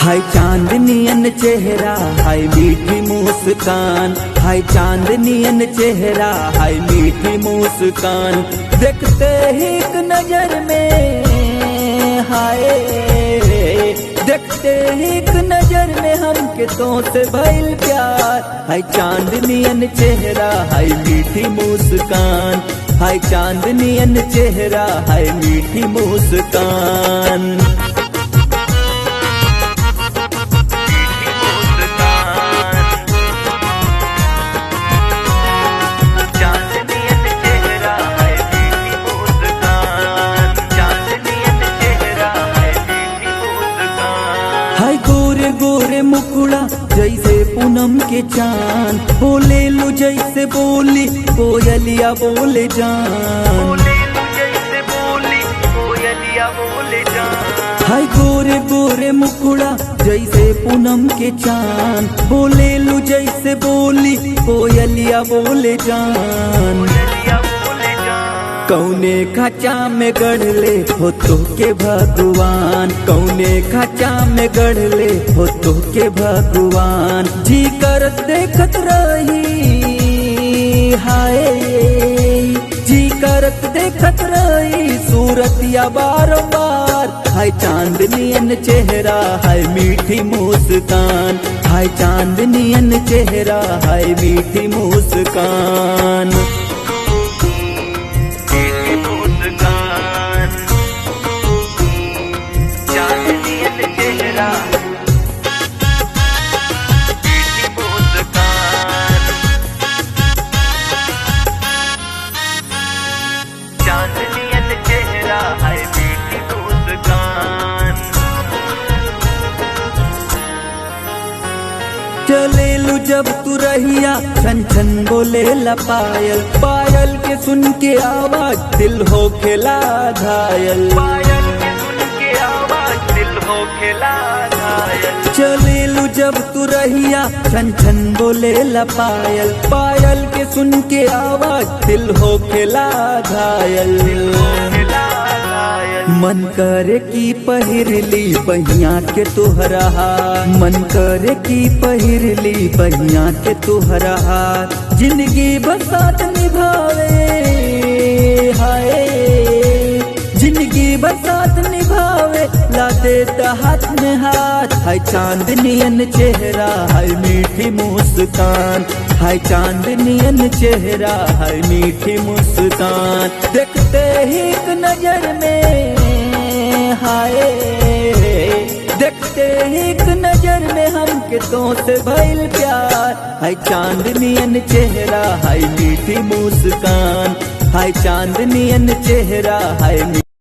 हाय चांदनियन चेहरा हाय मीठी मुस्कान, हाय चांदनियन चेहरा हाय मीठी मुस्कान, देखते ही एक नजर में हाय, देखते ही एक नजर में हमके तो से भइल प्यार। हाय चांदनियन चेहरा हाय मीठी मुस्कान, हाय चांदनियन चेहरा हाय मीठी मुस्कान। हाय गोरे गोरे मुकुड़ा जैसे पूनम के चांद, बोले लो जैसे बोली कोयलिया बोले जान, हाय गोरे गोरे मुकुड़ा जैसे पूनम के चांद, बोले लो जैसे बोली कोयलिया बोले जान। कौने खाचा में गढ़ले हो तो के भगवान, कौने खाचा में गढ़ले हो तो के भगवान, जी करत देखत रही हाय, जी करत देखत रही सूरतिया बार बार। हाय चांदनियन चेहरा हाय मीठी मुस्कान, हाय चांदनियन चेहरा हाय मीठी मुस्कान। चले लू जब तू रहिया छन छन बोले ला पायल, पायल के सुन के आवाज दिल हो खेला घायल, पायल के सुन के आवाज दिल हो खेला घायल। चले लू जब तू रहिया छन छन बोले ला पायल, पायल के सुन के आवाज दिल हो खेला घायल। मन करे की पहिरली बहिया के तोहरा, मन करे की पहिरली बहिया के तोहरा, जिंदगी बसात निभावे हाय, जिंदगी बसात निभावे ला देता हाथ में हाथ। हाय चांदनियन चेहरा हाय मीठी मुस्कान, हाय चांदनियन चेहरा हाय मीठी मुस्कान, देखते ही एक नजर में हाय, देखते ही एक नजर में हमके तो से भइल प्यार। हाय चांदनियन चेहरा हाय मीठी मुस्कान, हाय चांदनियन चेहरा हाय